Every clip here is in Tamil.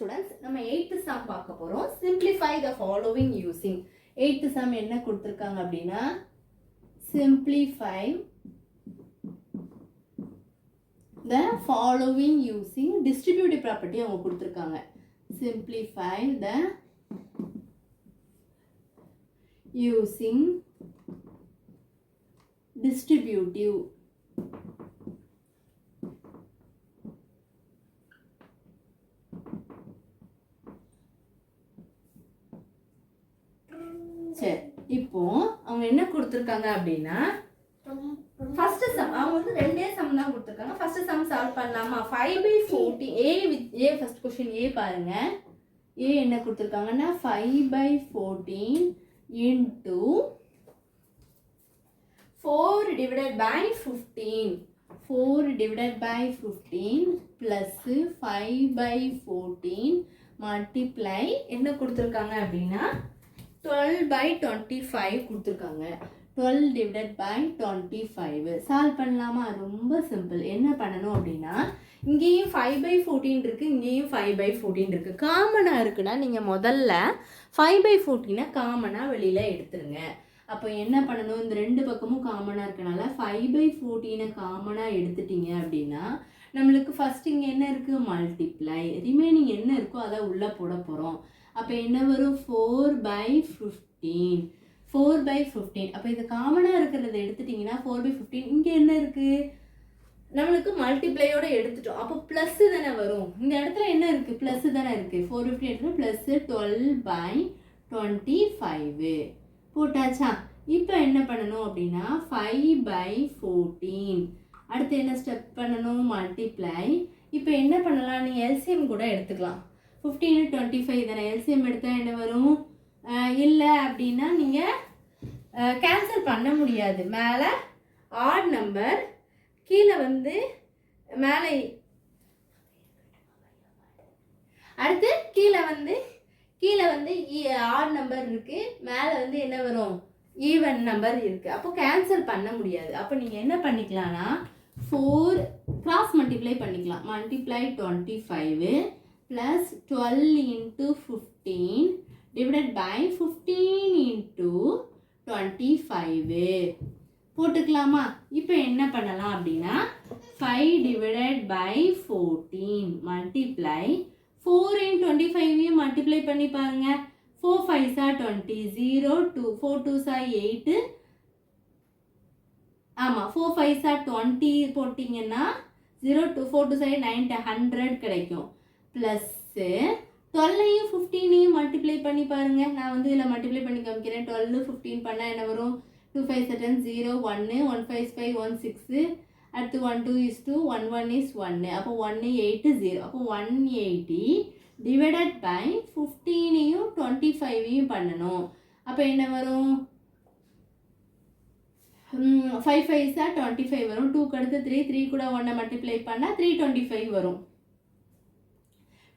ஸ்டூடெண்ட்ஸ், நம்ம 8th சம் பார்க்க போறோம். Simplify the following using 8th sum என்ன கொடுத்திருக்காங்க அப்படின்னா simplify the following using distributive property அவங்க கொடுத்திருக்காங்க. சிம்பிளிஃபை த யூசிங் டிஸ்ட்ரிபியூட்டிவ் சரி, இப்போ அவங்க என்ன கொடுத்துருக்காங்க அப்படின்னா ஃபர்ஸ்ட் சம் அவங்க வந்து ரெண்டே சம் தான் கொடுத்துருக்காங்க. ஃபர்ஸ்ட் சம் சால்வ் பண்ணலாமா? 5/14 ஏ ஃபர்ஸ்ட் கொஸ்டின் ஏ பாருங்க. ஏ என்ன கொடுத்துருக்காங்கன்னா 5/14 into 4 divided by 15 4 divided by 15 plus 5/14 multiply என்ன கொடுத்துருக்காங்க அப்படின்னா 12/25 கொடுத்துருக்காங்க. 12 divided by 25 சால்வ் பண்ணலாமா? ரொம்ப சிம்பிள். என்ன பண்ணணும் அப்படின்னா இங்கேயும் 5/14 இருக்குது, இங்கேயும் 5/14 இருக்குது. காமனாக இருக்குன்னா நீங்கள் முதல்ல 5/14 காமனாக வெளியில் எடுத்துருங்க. அப்போ என்ன பண்ணணும்? இந்த ரெண்டு பக்கமும் காமனாக இருக்கனால 5/14 காமனாக எடுத்துட்டீங்க அப்படின்னா நம்மளுக்கு ஃபர்ஸ்ட் இங்கே என்ன இருக்குது? மல்டிப்ளை. ரிமைனிங் என்ன இருக்கோ அதை உள்ளே போட போகிறோம். அப்போ என்ன வரும்? 4/15 4/15. அப்போ இது காமனாக இருக்கிறத எடுத்துட்டிங்கன்னா 4/15 இங்கே என்ன இருக்குது? நம்மளுக்கு மல்டிப்ளையோடு எடுத்துட்டோம். அப்போ ப்ளஸ் தானே வரும். இந்த இடத்துல என்ன இருக்குது? ப்ளஸ் தானே இருக்குது. 4/15 எடுத்துகிட்டு ப்ளஸ் 12/25 போட்டாச்சா? இப்போ என்ன பண்ணணும் அப்படின்னா 5/14 அடுத்து என்ன ஸ்டெப் பண்ணணும்? மல்டிப்ளை. இப்போ என்ன பண்ணலாம்? நீங்கள் எல்சிஎம் கூட எடுத்துக்கலாம். 15 25 தானே. எல்சிஎம் எடுத்தால் என்ன வரும்? இல்லை அப்படின்னா நீங்கள் கேன்சல் பண்ண முடியாது. மேலே ஆட் நம்பர், கீழே வந்து மேலே அடுத்து கீழே வந்து ஆட் நம்பர் இருக்குது, மேலே வந்து என்ன வரும்? ஈவன் நம்பர் இருக்குது. அப்போ கேன்சல் பண்ண முடியாது. அப்போ நீங்கள் என்ன பண்ணிக்கலாம்னா 4 கிராஸ் மல்டிப்ளை பண்ணிக்கலாம். Multiply 25 plus 12 into 15 divided by 15 into 25 போட்டுக்கலாமா? இப்போ என்ன பண்ணலாம் அப்படின்னா 5 divided by 14 multiply 4 into 25 multiply பண்ணி பாருங்க. 4 5s are 20 0 2 4 2s are 8 ஆமாம் 4 5s are 20 போட்டிங்கன்னா 0 2 4 2s are 9 100 கிடைக்கும். ப்ளஸ் 12ஐயும் 15ஐயும் மல்டிப்ளை பண்ணி பாருங்கள். நான் வந்து இதில் மல்டிப்ளை பண்ணி காமிக்கிறேன். 12 15 பண்ணால் என்ன வரும்? 2 5 7 0 1 1 5 5 1 6 அடுத்து 1 2 is 2 1 1 is 1. அப்போ 1 8 0. அப்போ 180 டிவைடட் பை 15ஐயும் 25ஐயும் பண்ணணும். அப்போ என்ன வரும்? 5 5s are 25 வரும். 2க்கு அடுத்து 3 கூட 1 மல்டிப்ளை பண்ணால் 325 வரும்.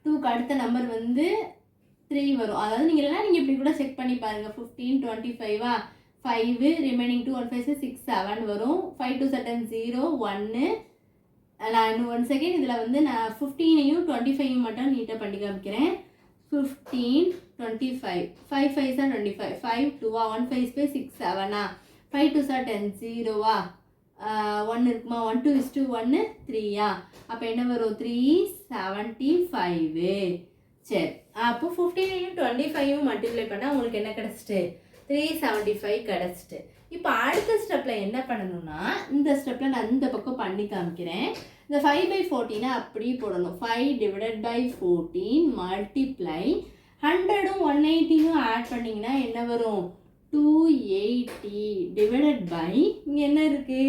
2க்கு அடுத்த நம்பர் வந்து 3 வரும். அதாவது நீங்கள் இப்படி கூட செக் பண்ணி பாருங்கள். 15 25 5 ரிமைனிங் 2 1 5 6 7 வரும். 5 2 7 0 1. நான் இன்னும் 1 செகண்ட் இதில் வந்து நான் 15ஐயும் 25ஐயும் மட்டும் நீட்டாக பண்ணி காமிக்கிறேன். 15 25 5 5s are 25 5 2 1 5 5 6 7 5 2s are 10 0 1 இருக்குமா? 1 2 is 2 1 3 அப்போ என்ன வரும்? 375. சரி, அப்போ 15ஐயும் 25ஐயும் மல்டிப்ளை பண்ணால் உங்களுக்கு என்ன கிடச்சிட்டு? 375 கிடச்சிட்டு. இப்போ அடுத்த ஸ்டெப்பில் என்ன பண்ணணும்னா இந்த ஸ்டெப்பில் நான் இந்த பக்கம் பண்ணி காமிக்கிறேன். இந்த 5/14 அப்படியே போடணும். 5 divided by 14 மல்டிப்ளை 100ம் 180யும் ஆட் பண்ணிங்கன்னா என்ன வரும்? 280 டிவைடட் பை இங்கே என்ன இருக்குது?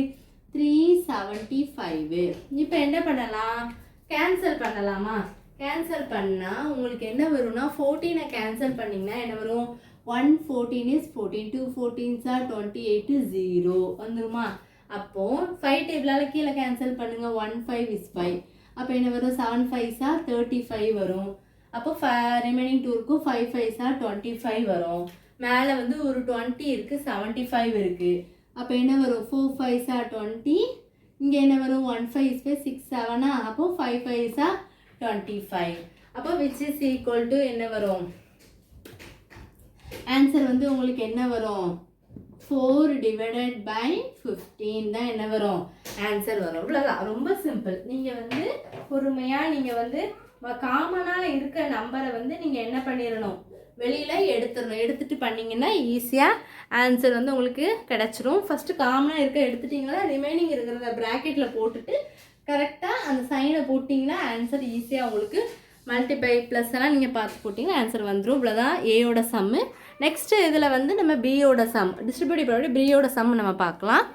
375. இப்போ என்ன பண்ணலாம்? கேன்சல் பண்ணலாமா? கேன்சல் பண்ணால் உங்களுக்கு என்ன வரும்னா 14ஐ கேன்சல் பண்ணிங்கன்னா என்ன வரும்? 1 14 is 14 2 14s are 28 0 வந்துருமா? அப்போது 5 டேபிளால் கீழே கேன்சல் பண்ணுங்கள். 1 5 is 5. அப்போ என்ன வரும்? 7 5s are 35 வரும். அப்போ ரிமைனிங் 2 இருக்கும். 5 5s are 25 வரும். மேலே வந்து ஒரு 20 இருக்குது, 75 இருக்குது. அப்போ என்ன வரும்? 4 5s are 20. இங்கே என்ன வரும்? 1 5 is 6 7 அப்போது 5 5s are 25. அப்போ which is equal to என்ன வரும்? ஆன்சர் வந்து உங்களுக்கு என்ன வரும்? 4 divided by 15 தான் என்ன வரும்? ஆன்சர் வரும். இவ்வளோதான், ரொம்ப சிம்பிள். நீங்கள் வந்து பொறுமையாக நீங்கள் வந்து காமனாக இருக்க நம்பரை வந்து நீங்கள் என்ன பண்ணிடணும், வெளியில் எடுத்துடணும். எடுத்துகிட்டு பண்ணிங்கன்னா ஈஸியாக ஆன்சர் வந்து உங்களுக்கு கிடச்சிரும். ஃபஸ்ட்டு காமனாக இருக்க எடுத்துட்டிங்கன்னா ரிமைனிங் இருக்கிறத ப்ராக்கெட்டில் போட்டுட்டு கரெக்டாக அந்த சைனை போட்டிங்கன்னா ஆன்சர் ஈஸியாக உங்களுக்கு மல்டிபை ப்ளஸ் எல்லாம் நீங்கள் பார்த்து போட்டிங்கன்னா ஆன்சர் வந்துடும். இவ்வளோதான் ஏயோட சம்மு. நெக்ஸ்ட்டு இதில் வந்து நம்ம பியோட சம், டிஸ்ட்ரிபியூட்டிவ் ப்ராப்பர்ட்டி பியோட சம் நம்ம பார்க்கலாம்.